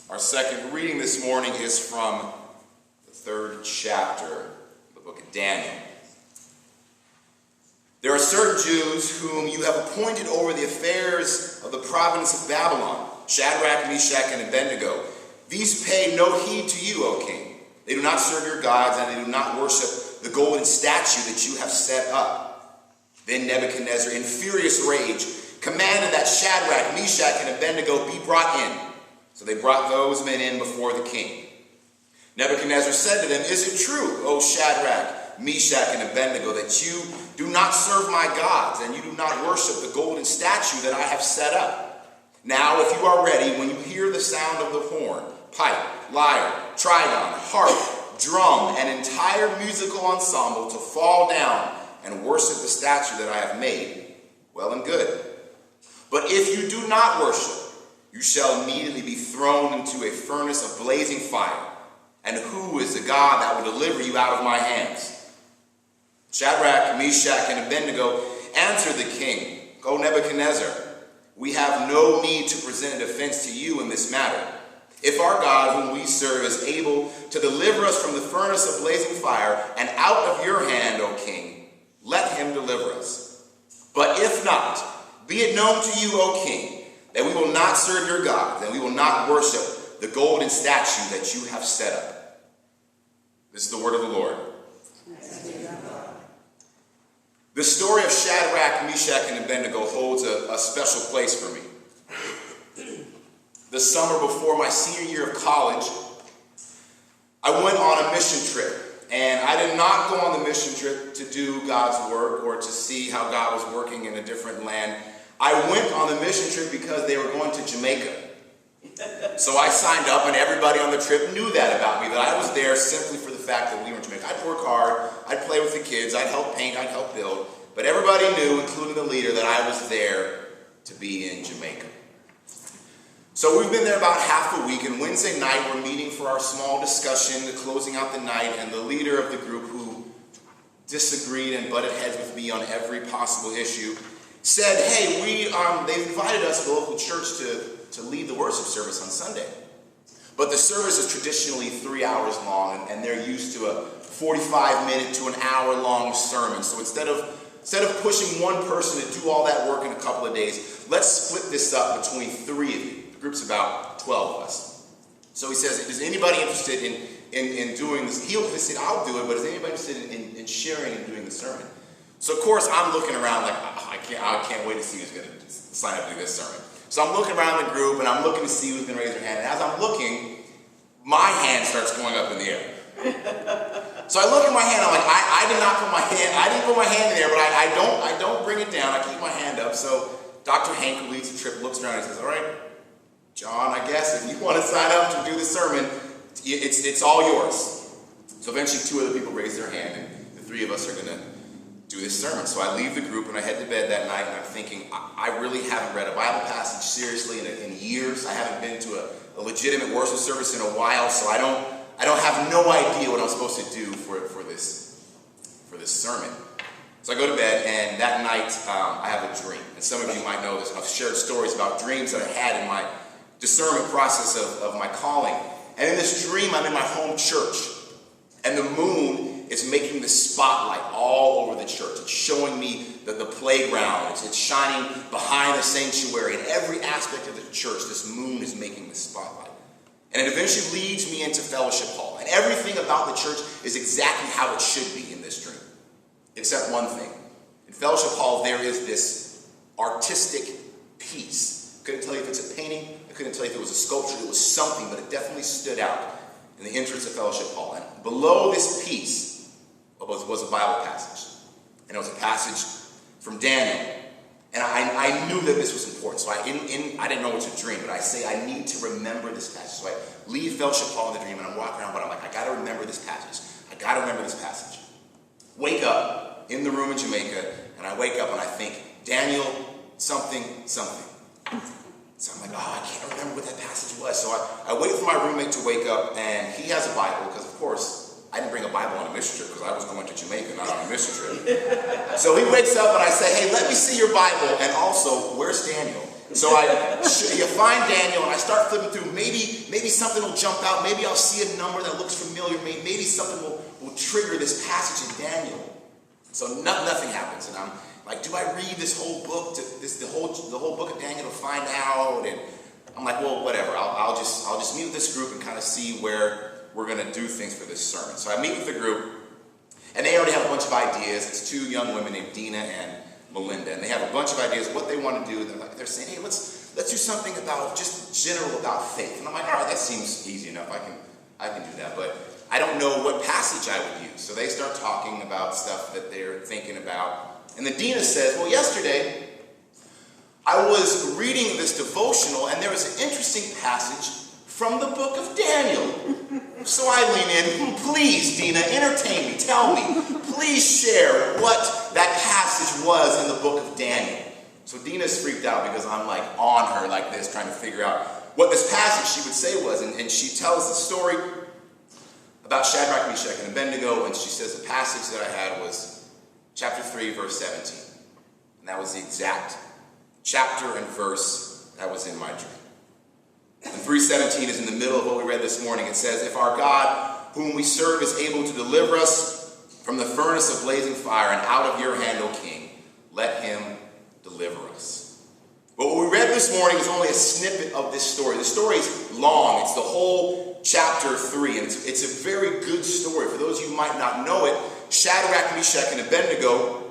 Our second reading this morning is from the 3rd chapter of the book of Daniel. There are certain Jews whom you have appointed over the affairs of the province of Babylon, Shadrach, Meshach, and Abednego. These pay no heed to you, O king. They do not serve your gods, and they do not worship the golden statue that you have set up. Then Nebuchadnezzar, in furious rage, commanded that Shadrach, Meshach, and Abednego be brought in. So they brought those men in before the king. Nebuchadnezzar said to them, "Is it true, O Shadrach, Meshach, and Abednego, that you do not serve my gods, and you do not worship the golden statue that I have set up? Now, if you are ready, when you hear the sound of the horn, pipe, lyre, trigon, harp, drum, and entire musical ensemble, to fall down and worship the statue that I have made, well and good. But if you do not worship, you shall immediately be thrown into a furnace of blazing fire. And who is the God that will deliver you out of my hands?" Shadrach, Meshach, and Abednego answered the king, "O Nebuchadnezzar, we have no need to present a defense to you in this matter. If our God, whom we serve, is able to deliver us from the furnace of blazing fire and out of your hand, O king, let him deliver us. But if not, be it known to you, O king, that we will not serve your gods, and we will not worship the golden statue that you have set up." This is the word of the Lord. The story of Shadrach, Meshach, and Abednego holds a special place for me. The summer before my senior year of college, I went on a mission trip. And I did not go on the mission trip to do God's work or to see how God was working in a different land. I went on the mission trip because they were going to Jamaica. So I signed up, and everybody on the trip knew that about me, that I was there simply for the fact that we were in Jamaica. I'd work hard, I'd play with the kids, I'd help paint, I'd help build. But everybody knew, including the leader, that I was there to be in Jamaica. So we've been there about half a week, and Wednesday night we're meeting for our small discussion, closing out the night, and the leader of the group, who disagreed and butted heads with me on every possible issue, said, "Hey, they've invited us, the local church, to lead the worship service on Sunday. But the service is traditionally 3 hours long, and they're used to a 45-minute to an hour-long sermon. So instead of pushing one person to do all that work in a couple of days, let's split this up between 3 of you." The group's about 12 of us. So he says, "Is anybody interested in doing this?" He said, "I'll do it, but is anybody interested in sharing and doing the sermon?" So of course I'm looking around like, I can't wait to see who's going to sign up to do this sermon. So I'm looking around the group, and I'm looking to see who's going to raise their hand. And as I'm looking, my hand starts going up in the air. So I look at my hand. I'm like, I didn't put my hand in there, but I don't bring it down. I keep my hand up. So Dr. Hank, who leads the trip, looks around and says, "All right, John, I guess if you want to sign up to do the sermon, it's all yours." So eventually 2 other people raise their hand, and the 3 of us are going to do this sermon. So I leave the group and I head to bed that night, and I'm thinking, I really haven't read a Bible passage seriously in years. I haven't been to a legitimate worship service in a while, so I have no idea what I'm supposed to do for this sermon. So I go to bed, and that night I have a dream. And some of you might know this. I've shared stories about dreams that I had in my discernment process of my calling. And in this dream, I'm in my home church, and the moon is making the spotlight all over the church. It's showing me the playground. It's shining behind the sanctuary. In every aspect of the church, this moon is making the spotlight. And it eventually leads me into fellowship hall. And everything about the church is exactly how it should be in this dream. Except one thing. In fellowship hall, there is this artistic piece. I couldn't tell you if it's a painting. I couldn't tell you if it was a sculpture. It was something, but it definitely stood out in the entrance of fellowship hall. And below this piece was a Bible passage. And it was a passage from Daniel. And I knew that this was important. So I didn't know what to dream, but I say I need to remember this passage. So I leave fellowship hall in the dream, and I'm walking around, but I'm like, I got to remember this passage. I got to remember this passage. Wake up in the room in Jamaica, and I wake up and I think, Daniel something, something. So I'm like, I can't remember what that passage was. So I wait for my roommate to wake up, and he has a Bible, because of course, I didn't bring a Bible on a mission trip because I was going to Jamaica, not on a mission trip. So he wakes up and I say, "Hey, let me see your Bible. And also, where's Daniel?" So you find Daniel, and I start flipping through. Maybe something will jump out. Maybe I'll see a number that looks familiar. Maybe something will trigger this passage in Daniel. So nothing happens, and I'm like, do I read this whole book, the whole book of Daniel to find out? And I'm like, well, whatever. I'll just meet with this group and kind of see where we're going to do things for this sermon. So I meet with the group, and they already have a bunch of ideas. It's two young women named Dina and Melinda, and they have a bunch of ideas of what they want to do. They're saying, hey, let's do something about just general about faith. And I'm like, all right, that seems easy enough. I can do that, but I don't know what passage I would use. So they start talking about stuff that they're thinking about. And then Dina says, well, yesterday I was reading this devotional, and there was an interesting passage from the book of Daniel. So I lean in, please, Dina, entertain me, tell me, please share what that passage was in the book of Daniel. So Dina's freaked out because I'm like on her like this, trying to figure out what this passage she would say was. And she tells the story about Shadrach, Meshach, and Abednego, and she says the passage that I had was chapter 3, verse 17. And that was the exact chapter and verse that was in my dream. And 3:17 is in the middle of what we read this morning. It says, if our God, whom we serve, is able to deliver us from the furnace of blazing fire and out of your hand, O King, let him deliver us. But what we read this morning is only a snippet of this story. The story is long. It's the whole chapter 3, and it's a very good story. For those of you who might not know it, Shadrach, Meshach, and Abednego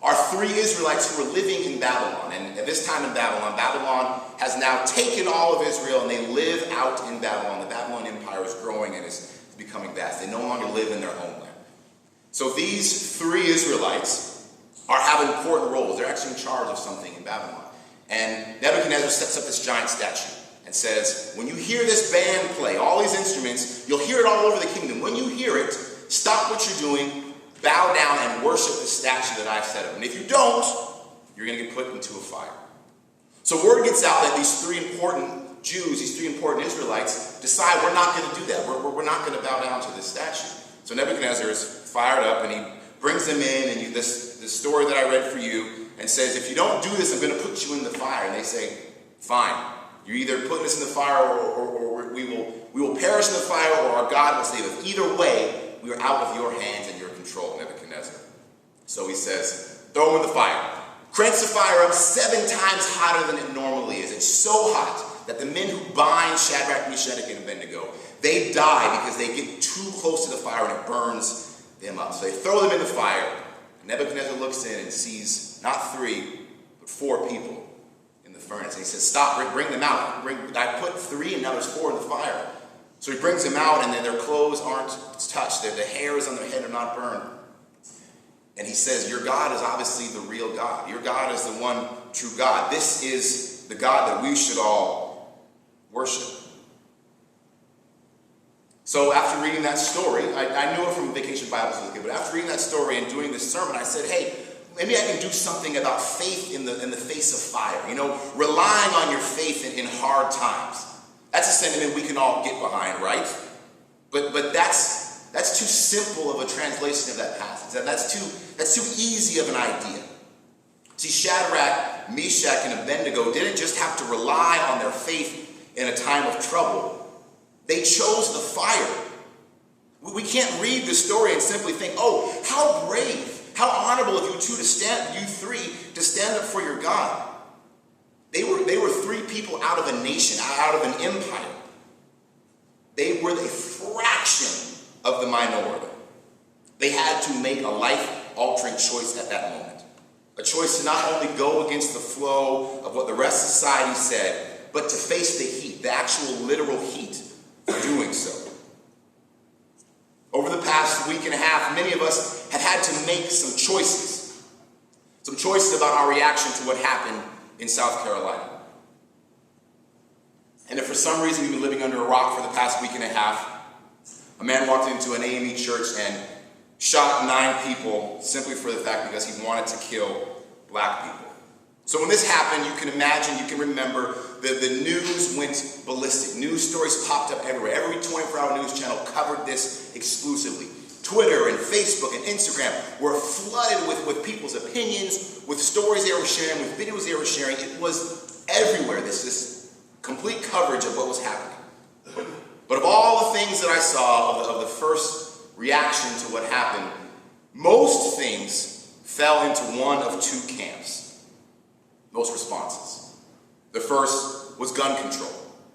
are three Israelites who were living in Babylon. And at this time in Babylon has now taken all of Israel, and they live out in Babylon. The Babylonian Empire is growing and is becoming vast. They no longer live in their homeland. So these three Israelites are having important roles. They're actually in charge of something in Babylon. And Nebuchadnezzar sets up this giant statue and says, when you hear this band play, all these instruments, you'll hear it all over the kingdom. When you hear it, stop what you're doing, bow down and worship the statue that I've set up. And if you don't, you're going to get put into a fire. So word gets out that these three important Jews, these three important Israelites, decide we're not going to do that. We're not going to bow down to this statue. So Nebuchadnezzar is fired up, and he brings them in, and this story that I read for you, and says, if you don't do this, I'm going to put you in the fire. And they say, fine. You're either putting us in the fire, or we will perish in the fire, or our God will save us. Either way, we are out of your hands and your control, Nebuchadnezzar. So he says, throw them in the fire. Cranks the fire up 7 times hotter than it normally is. It's so hot that the men who bind Shadrach, Meshach, and Abednego, they die because they get too close to the fire and it burns them up. So they throw them in the fire. Nebuchadnezzar looks in and sees not 3, but 4 people in the furnace. And he says, stop, bring them out. I put 3 and now there's 4 in the fire. So he brings them out, and then their clothes aren't touched. The hairs on their head are not burned. And he says, your God is obviously the real God. Your God is the one true God. This is the God that we should all worship. So after reading that story, I knew it from Vacation Bible School, but after reading that story and doing this sermon, I said, hey, maybe I can do something about faith in the face of fire. Relying on your faith in hard times. That's a sentiment we can all get behind, right? But that's too simple of a translation of that passage. That's too easy of an idea. See, Shadrach, Meshach, and Abednego didn't just have to rely on their faith in a time of trouble. They chose the fire. We can't read the story and simply think, oh, how brave, how honorable of you three to stand up for your God. They were 3 people out of a nation, out of an empire. They were a fraction of the minority. They had to make a life-altering choice at that moment. A choice to not only go against the flow of what the rest of society said, but to face the heat, the actual literal heat of doing so. Over the past week and a half, many of us have had to make some choices. Some choices about our reaction to what happened in South Carolina. And if for some reason you've been living under a rock for the past week and a half, a man walked into an AME church and shot 9 people simply for the fact because he wanted to kill black people. So when this happened, you can imagine, you can remember, the news went ballistic. News stories popped up everywhere. Every 24-hour news channel covered this exclusively. Twitter and Facebook and Instagram were flooded with people's opinions, with stories they were sharing, with videos they were sharing. It was everywhere, this complete coverage of what was happening. But of all the things that I saw, of the first reaction to what happened, most things fell into one of two camps. Most responses. The first was gun control.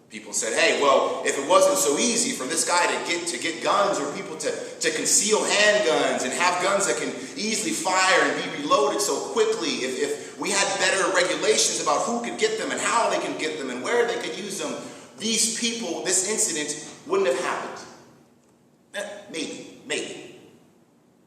People said, hey, well, if it wasn't so easy for this guy to get guns, or people to conceal handguns and have guns that can easily fire and be reloaded so quickly, if we had better regulations about who could get them and how they can get them and where they could use them, these people, this incident wouldn't have happened. Maybe.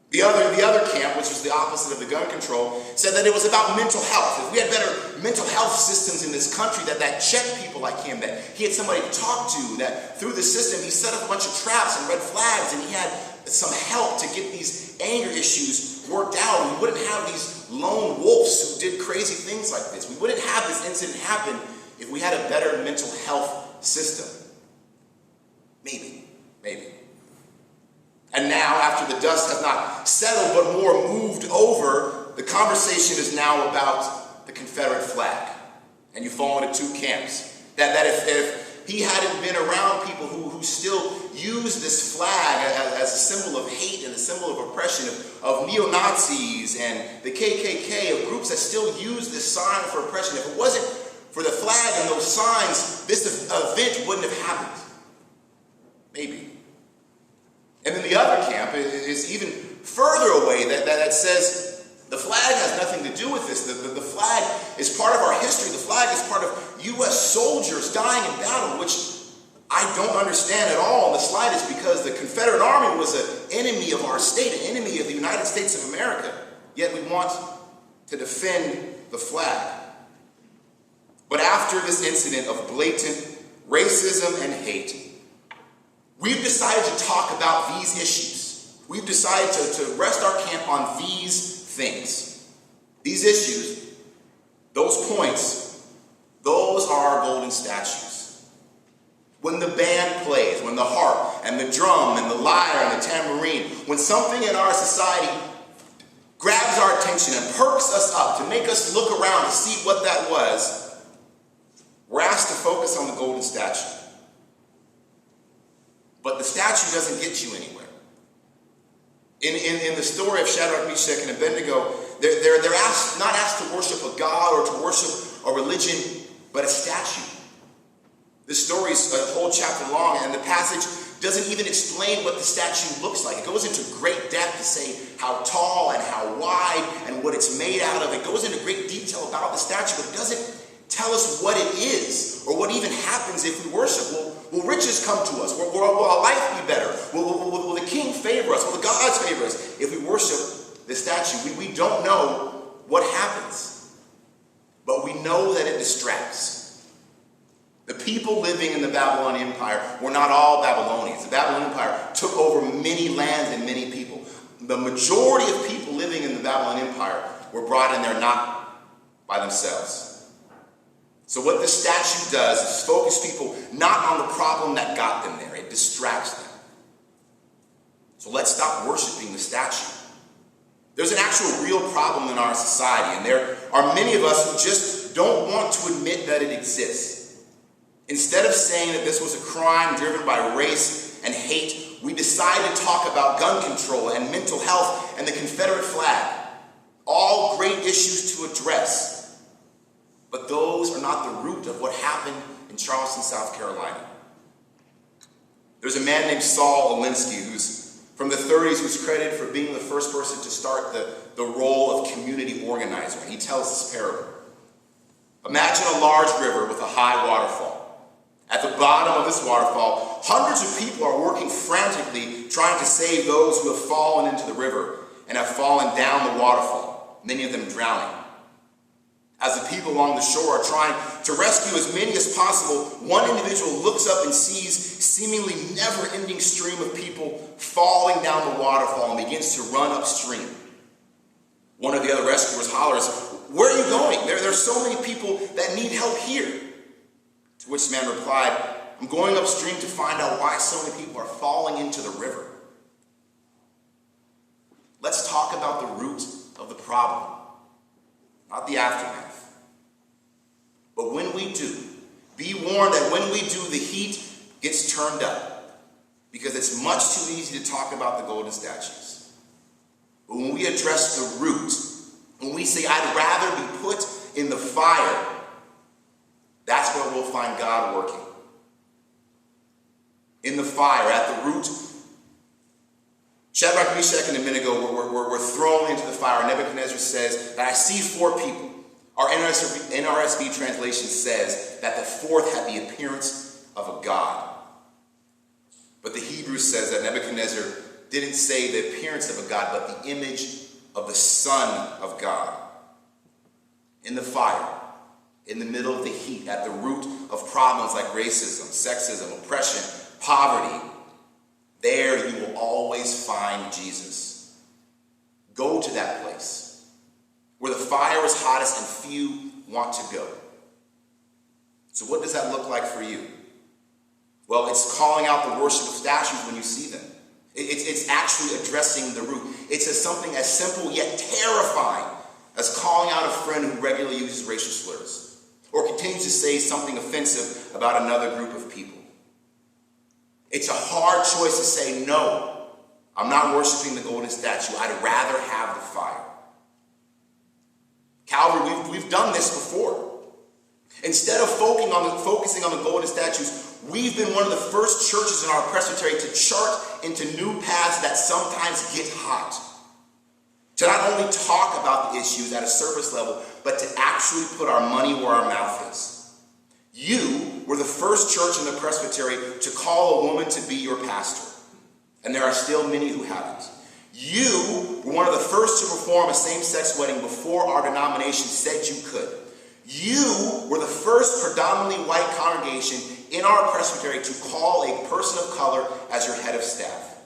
The other camp, which was the opposite of the gun control, said that it was about mental health. If we had better mental health systems in this country that checked people like him, that he had somebody to talk to, that through the system he set up a bunch of traps and red flags, and he had some help to get these anger issues worked out, we wouldn't have these lone wolves who did crazy things like this. We wouldn't have this incident happen if we had a better mental health system. Maybe. And now, after the dust has not settled but more moved over, the conversation is now about the Confederate flag. And you fall into two camps. That if he hadn't been around people who still use this flag as a symbol of hate and a symbol of oppression, of neo-Nazis and the KKK, of groups that still use this sign for oppression, if it wasn't for the flag and those signs, this event wouldn't have happened. Maybe. And then the other camp is even further away that says the flag has nothing to do with this. The flag is part of our history. The flag is part of U.S. soldiers dying in battle, which I don't understand at all in the slightest, because the Confederate Army was an enemy of our state, an enemy of the United States of America. Yet we want to defend the flag. But after this incident of blatant racism and hate, we've decided to talk about these issues. We've decided to rest our camp on these things. These issues, those points, those are our golden statues. When the band plays, when the harp and the drum and the lyre and the tambourine, when something in our society grabs our attention and perks us up to make us look around to see what that was, we're asked to focus on the golden statue. But the statue doesn't get you anywhere. In the story of Shadrach, Meshach, and Abednego, they're not asked to worship a god or to worship a religion, but a statue. This story is a whole chapter long, and the passage doesn't even explain what the statue looks like. It goes into great depth to say how tall and how wide and what it's made out of. It goes into great detail about the statue, but it doesn't tell us what it is or what even happens if we worship. Will riches come to us? Will our life be better? Will the king favor us? Will the gods favor us if we worship this statue? We don't know what happens, but we know that it distracts. The people living in the Babylonian Empire were not all Babylonians. The Babylonian Empire took over many lands and many people. The majority of people living in the Babylonian Empire were brought in there not by themselves. So what this statue does is focus people not on the problem that got them there. It distracts them. So let's stop worshiping the statue. There's an actual real problem in our society, and there are many of us who just don't want to admit that it exists. Instead of saying that this was a crime driven by race and hate, we decide to talk about gun control and mental health and the Confederate flag. All great issues to address. But those are not the root of what happened in Charleston, South Carolina. There's a man named Saul Alinsky, who's from the 30s, who's credited for being the first person to start the role of community organizer. And he tells this parable. Imagine a large river with a high waterfall. At the bottom of this waterfall, hundreds of people are working frantically trying to save those who have fallen into the river and have fallen down the waterfall, many of them drowning. As the people along the shore are trying to rescue as many as possible, one individual looks up and sees seemingly never-ending stream of people falling down the waterfall and begins to run upstream. One of the other rescuers hollers, "Where are you going? There's so many people that need help here." To which the man replied, "I'm going upstream to find out why so many people are falling into the river." Let's talk about the root of the problem, not the aftermath. But when we do, be warned that when we do, the heat gets turned up, because it's much too easy to talk about the golden statues. But when we address the root, when we say, I'd rather be put in the fire, that's where we'll find God working. In the fire, at the root. Shadrach, Meshach, and Abednego were thrown into the fire. Nebuchadnezzar says that I see 4 people. Our NRSV translation says that the 4th had the appearance of a god. But the Hebrew says that Nebuchadnezzar didn't say the appearance of a god, but the image of the Son of God. In the fire, in the middle of the heat, at the root of problems like racism, sexism, oppression, poverty, there you will always find Jesus. Go to that place where the fire is hottest and few want to go. So what does that look like for you? Well, it's calling out the worship of statues when you see them. It's actually addressing the root. It's something as simple yet terrifying as calling out a friend who regularly uses racial slurs or continues to say something offensive about another group of people. It's a hard choice to say, no, I'm not worshiping the golden statue. I'd rather have the fire. Calvary, we've done this before. Instead of focusing on the golden statues, we've been one of the first churches in our presbytery to chart into new paths that sometimes get hot. To not only talk about the issues at a surface level, but to actually put our money where our mouth is. You were the first church in the presbytery to call a woman to be your pastor. And there are still many who haven't. You were one of the first to perform a same-sex wedding before our denomination said you could. You were the first predominantly white congregation in our presbytery to call a person of color as your head of staff.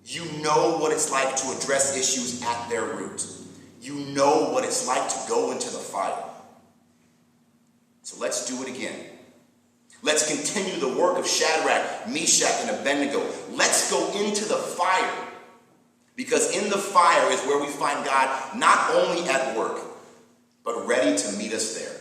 You know what it's like to address issues at their root. You know what it's like to go into the fire. So let's do it again. Let's continue the work of Shadrach, Meshach, and Abednego. Let's go into the fire. Because in the fire is where we find God not only at work, but ready to meet us there.